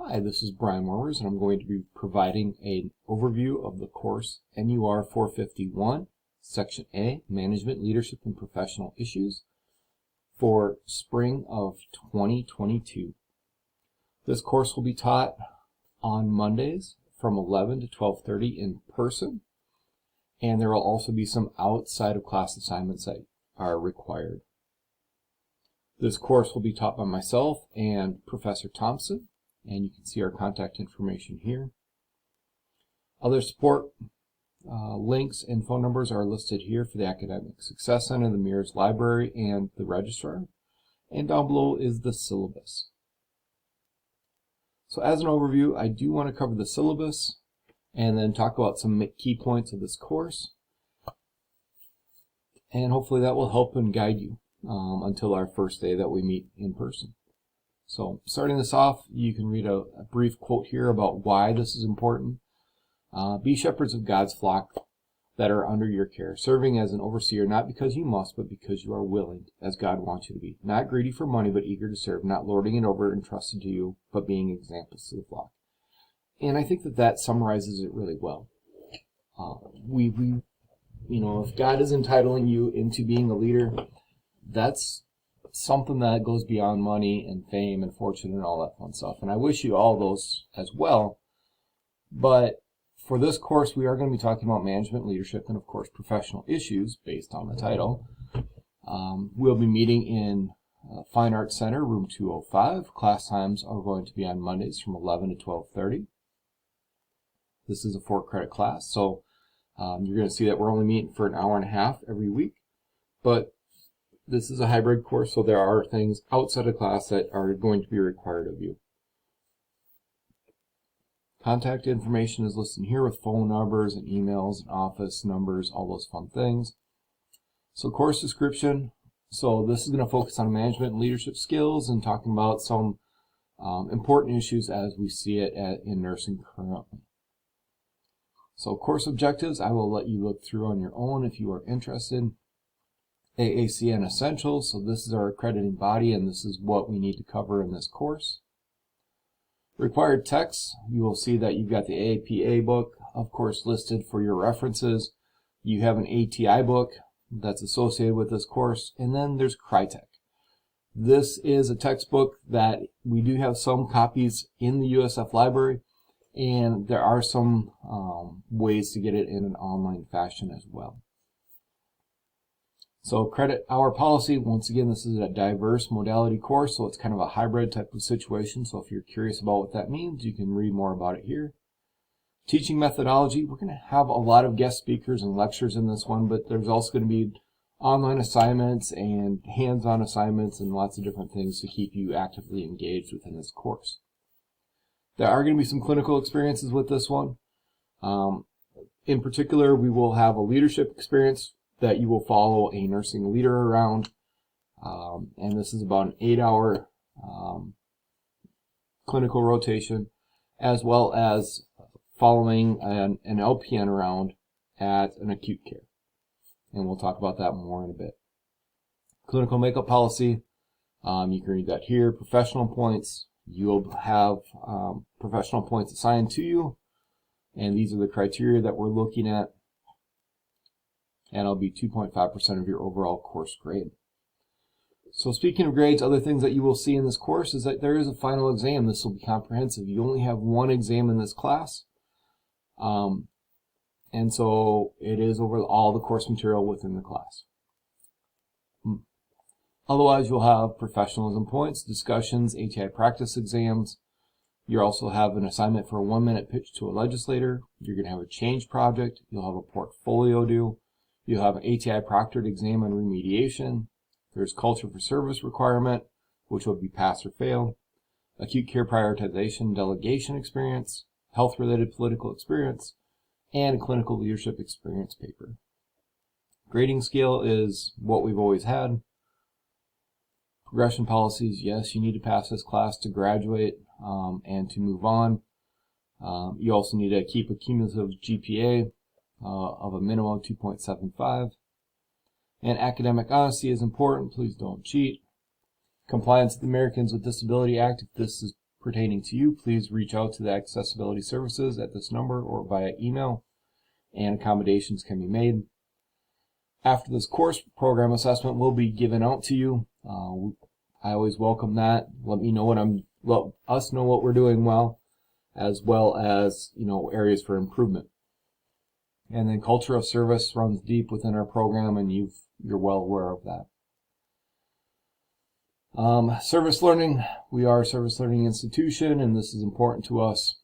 Hi, this is Brian Warmers, and I'm going to be providing an overview of the course NUR451, Section A, Management, Leadership, and Professional Issues for spring of 2022. This course will be taught on Mondays from 11 to 12:30 in person, and there will also be some outside of class assignments that are required. This course will be taught by myself and Professor Thompson, and you can see our contact information here. Other support links and phone numbers are listed here for the Academic Success Center, the Mirrors Library, and the Registrar. And down below is the syllabus. So as an overview, I do want to cover the syllabus and then talk about some key points of this course. And hopefully that will help and guide you until our first day that we meet in person. So starting this off, you can read a brief quote here about why this is important. Be shepherds of God's flock that are under your care, serving as an overseer, not because you must, but because you are willing, as God wants you to be. Not greedy for money, but eager to serve, not lording it over entrusted to you, but being examples to the flock. And I think that summarizes it really well. If God is entitling you into being a leader, that's something that goes beyond money and fame and fortune and all that fun stuff. And I wish you all those as well. But for this course, we are going to be talking about management, leadership, and of course professional issues based on the title. We'll be meeting in Fine Arts Center, room 205. Class times are going to be on Mondays from 11 to 12:30. This is a 4-credit class, so you're going to see that we're only meeting for an hour and a half every week. But this is a hybrid course, so there are things outside of class that are going to be required of you. Contact information is listed here with phone numbers and emails and office numbers, all those fun things. So course description. So this is going to focus on management and leadership skills and talking about some important issues as we see it in nursing currently. So course objectives, I will let you look through on your own if you are interested. AACN Essentials, so this is our accrediting body and this is what we need to cover in this course. Required texts, you will see that you've got the AAPA book, of course, listed for your references. You have an ATI book that's associated with this course, and then there's Crytek. This is a textbook that we do have some copies in the USF library, and there are some ways to get it in an online fashion as well. So credit hour policy, once again, this is a diverse modality course, so it's kind of a hybrid type of situation. So if you're curious about what that means, you can read more about it here. Teaching methodology, we're going to have a lot of guest speakers and lectures in this one, but there's also going to be online assignments and hands-on assignments and lots of different things to keep you actively engaged within this course. There are going to be some clinical experiences with this one. In particular, we will have a leadership experience that you will follow a nursing leader around, and this is about an 8-hour clinical rotation, as well as following an LPN around at an acute care, and we'll talk about that more in a bit. Clinical makeup policy, you can read that here. Professional points, you'll have professional points assigned to you, and these are the criteria that we're looking at. And it'll be 2.5% of your overall course grade. So speaking of grades, other things that you will see in this course is that there is a final exam. This will be comprehensive. You only have one exam in this class. And so it is over all the course material within the class. Otherwise, you'll have professionalism points, discussions, ATI practice exams. You also have an assignment for a 1-minute pitch to a legislator. You're going to have a change project. You'll have a portfolio due. You'll have an ATI proctored exam and remediation. There's culture for service requirement, which will be pass or fail. Acute care prioritization delegation experience, health-related political experience, and a clinical leadership experience paper. Grading scale is what we've always had. Progression policies, yes, you need to pass this class to graduate and to move on. You also need to keep a cumulative GPA of a minimum of 2.75. And academic honesty is important. Please don't cheat. Compliance with the Americans with Disability Act. If this is pertaining to you, please reach out to the accessibility services at this number or via email, and accommodations can be made. After this course, program assessment will be given out to you. I always welcome that. Let us know what we're doing well, as well as areas for improvement. And then culture of service runs deep within our program, and you're well aware of that. Service learning. We are a service learning institution, and this is important to us.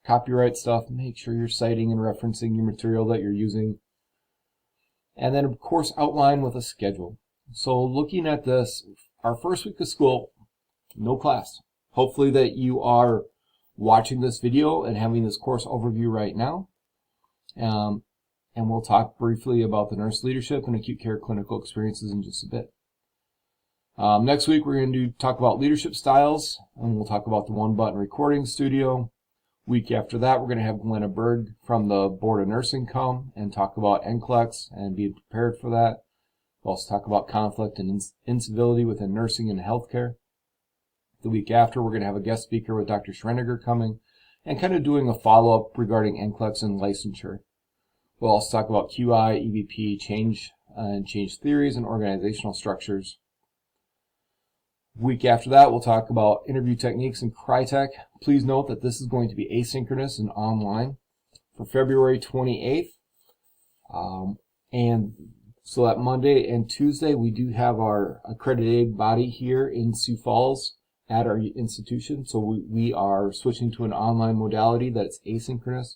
Copyright stuff. Make sure you're citing and referencing your material that you're using. And then, of course, outline with a schedule. So looking at this, our first week of school, no class. Hopefully that you are watching this video and having this course overview right now. And we'll talk briefly about the nurse leadership and acute care clinical experiences in just a bit. Next week, we're going to talk about leadership styles, and we'll talk about the one-button recording studio. Week after that, we're going to have Glenna Berg from the Board of Nursing come and talk about NCLEX and be prepared for that. We'll also talk about conflict and incivility within nursing and healthcare. The week after, we're going to have a guest speaker with Dr. Schrenniger coming and kind of doing a follow-up regarding NCLEX and licensure. We'll also talk about QI, EVP, change theories, and organizational structures. Week after that, we'll talk about interview techniques and Crytek. Please note that this is going to be asynchronous and online for February 28th. And so that Monday and Tuesday, we do have our accredited body here in Sioux Falls at our institution. So we are switching to an online modality that's asynchronous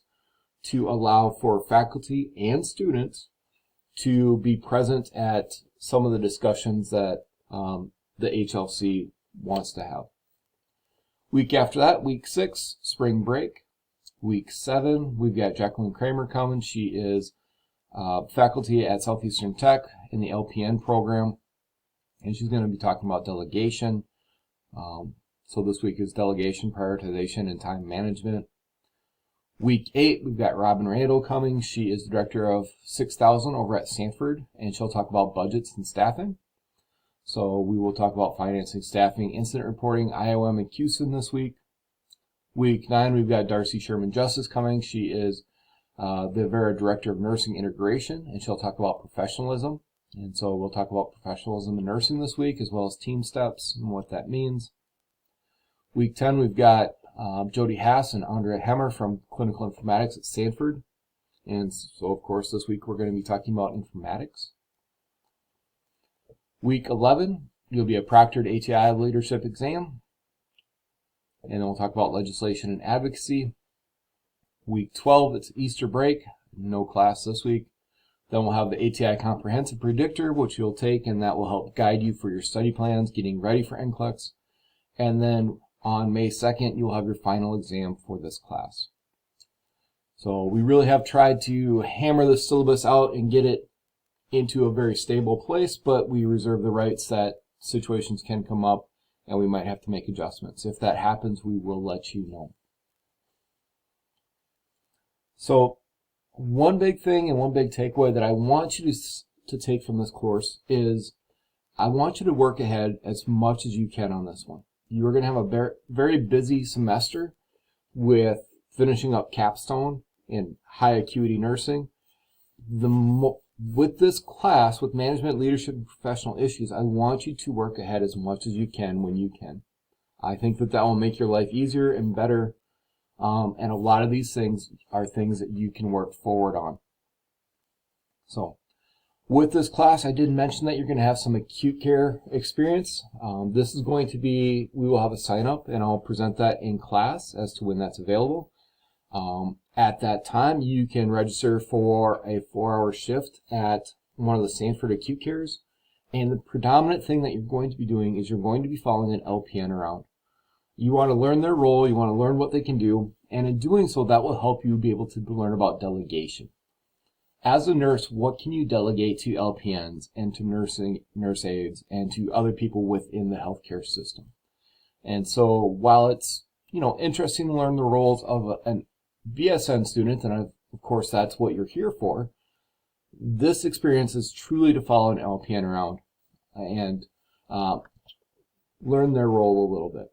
to allow for faculty and students to be present at some of the discussions that the HLC wants to have. Week after that, week 6, spring break. Week 7, we've got Jacqueline Kramer coming. She is faculty at Southeastern Tech in the LPN program, and she's going to be talking about delegation. So this week is delegation, prioritization, and time management. Week 8, we've got Robin Randall coming. She is the director of 6000 over at Sanford, and she'll talk about budgets and staffing. So we will talk about financing, staffing, incident reporting, IOM, and QSIN this week. Week 9, we've got Darcy Sherman Justice coming. She is the Vera Director of Nursing Integration, and she'll talk about professionalism. And so we'll talk about professionalism in nursing this week, as well as team steps and what that means. Week 10, we've got Jody Haas and Andrea Hemmer from Clinical Informatics at Sanford. And so, of course, this week we're going to be talking about informatics. Week 11, you'll be a proctored ATI leadership exam. And then we'll talk about legislation and advocacy. Week 12, it's Easter break. No class this week. Then we'll have the ATI Comprehensive Predictor, which you'll take, and that will help guide you for your study plans, getting ready for NCLEX. And then on May 2nd, you'll have your final exam for this class. So we really have tried to hammer the syllabus out and get it into a very stable place, but we reserve the rights that situations can come up and we might have to make adjustments. If that happens, we will let you know. So one big thing and one big takeaway that I want you to take from this course is I want you to work ahead as much as you can on this one. You are going to have a very busy semester with finishing up capstone in high acuity nursing. With this class, with management, leadership, and professional issues, I want you to work ahead as much as you can when you can. I think that will make your life easier and better, and a lot of these things are things that you can work forward on. So, with this class, I did mention that you're going to have some acute care experience. This is going to be, we will have a sign up, and I'll present that in class as to when that's available. At that time, you can register for a 4-hour shift at one of the Sanford acute cares. And the predominant thing that you're going to be doing is you're going to be following an LPN around. You want to learn their role, you want to learn what they can do, and in doing so, that will help you be able to learn about delegation. As a nurse, what can you delegate to LPNs and to nurse aides and to other people within the healthcare system? And so while it's interesting to learn the roles of an BSN student, and of course that's what you're here for, this experience is truly to follow an LPN around and learn their role a little bit.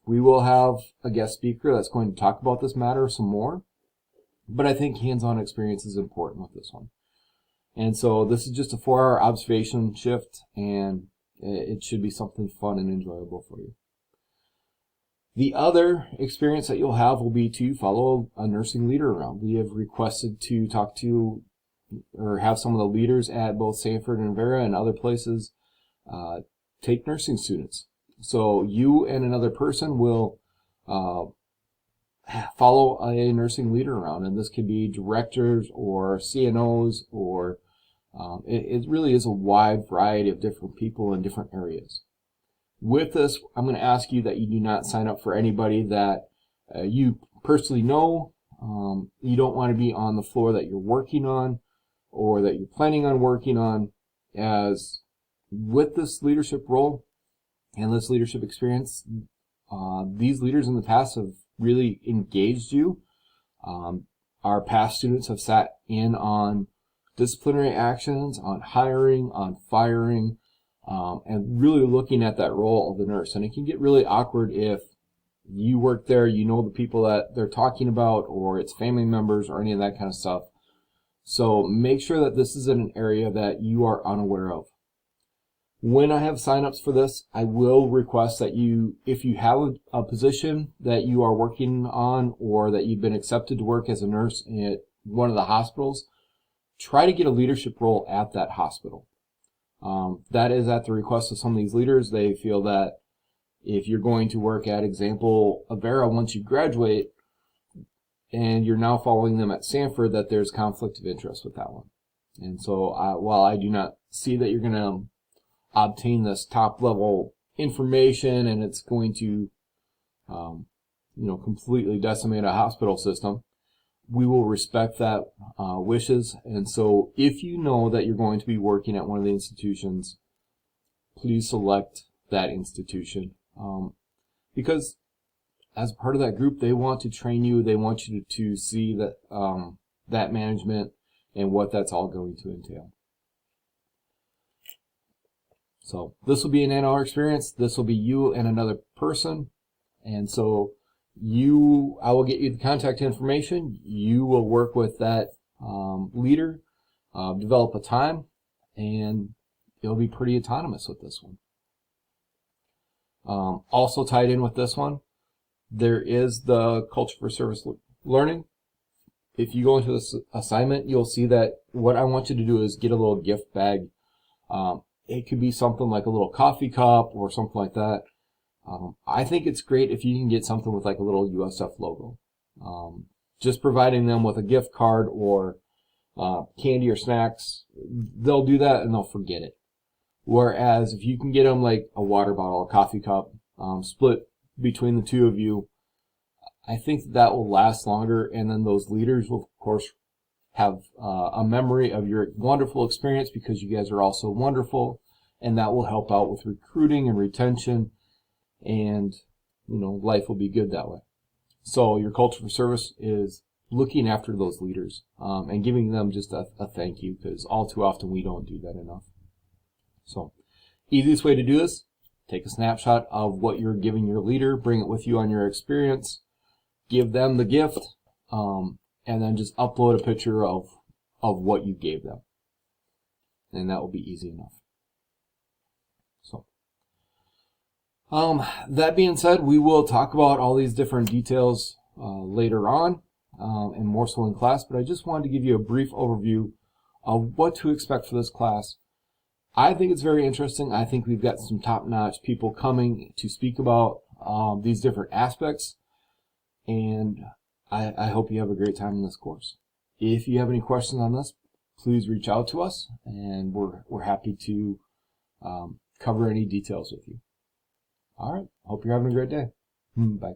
We will have a guest speaker that's going to talk about this matter some more, but I think hands-on experience is important with this one. And so this is just a 4-hour observation shift, and it should be something fun and enjoyable for you. The other experience that you'll have will be to follow a nursing leader around. We have requested to talk to or have some of the leaders at both Sanford and Vera and other places take nursing students. So you and another person will follow a nursing leader around, and this could be directors or CNOs, or it really is a wide variety of different people in different areas. With this, I'm going to ask you that you do not sign up for anybody that you personally know. You don't want to be on the floor that you're working on or that you're planning on working on, as with this leadership role and this leadership experience, these leaders in the past have really engaged you. Our past students have sat in on disciplinary actions, on hiring, on firing, and really looking at that role of the nurse. And it can get really awkward if you work there, you know the people that they're talking about, or it's family members or any of that kind of stuff. So make sure that this is in an area that you are unaware of. When I have signups for this, I will request that you, if you have a position that you are working on or that you've been accepted to work as a nurse at one of the hospitals, try to get a leadership role at that hospital. That is at the request of some of these leaders. They feel that if you're going to work at, example, Avera once you graduate, and you're now following them at Sanford, that there's conflict of interest with that one. And so while I do not see that you're going to obtain this top level information and it's going to completely decimate a hospital system, we will respect that wishes. And so if you know that you're going to be working at one of the institutions, please select that institution, because as part of that group, they want to train you. They want you to see that that management and what that's all going to entail. So this will be an 8-hour experience. This will be you and another person. And so I will get you the contact information. You will work with that leader, develop a time, and it'll be pretty autonomous with this one. Also tied in with this one, there is the Culture for Service Learning. If you go into this assignment, you'll see that what I want you to do is get a little gift bag. It could be something like a little coffee cup or something like that. I think it's great if you can get something with like a little USF logo. Just providing them with a gift card or candy or snacks, they'll do that and they'll forget it. Whereas if you can get them like a water bottle, a coffee cup, split between the two of you, I think that will last longer, and then those leaders will, of course, have a memory of your wonderful experience because you guys are all so wonderful, and that will help out with recruiting and retention, and life will be good that way. So your Culture for Service is looking after those leaders and giving them just a thank you, because all too often we don't do that enough. So easiest way to do this, take a snapshot of what you're giving your leader, bring it with you on your experience, give them the gift, and then just upload a picture of what you gave them. And that will be easy enough. So, that being said, we will talk about all these different details later on, and more so in class, but I just wanted to give you a brief overview of what to expect for this class. I think it's very interesting. I think we've got some top-notch people coming to speak about these different aspects, and I hope you have a great time in this course. If you have any questions on this, please reach out to us, and we're happy to cover any details with you. All right. Hope you're having a great day. Bye.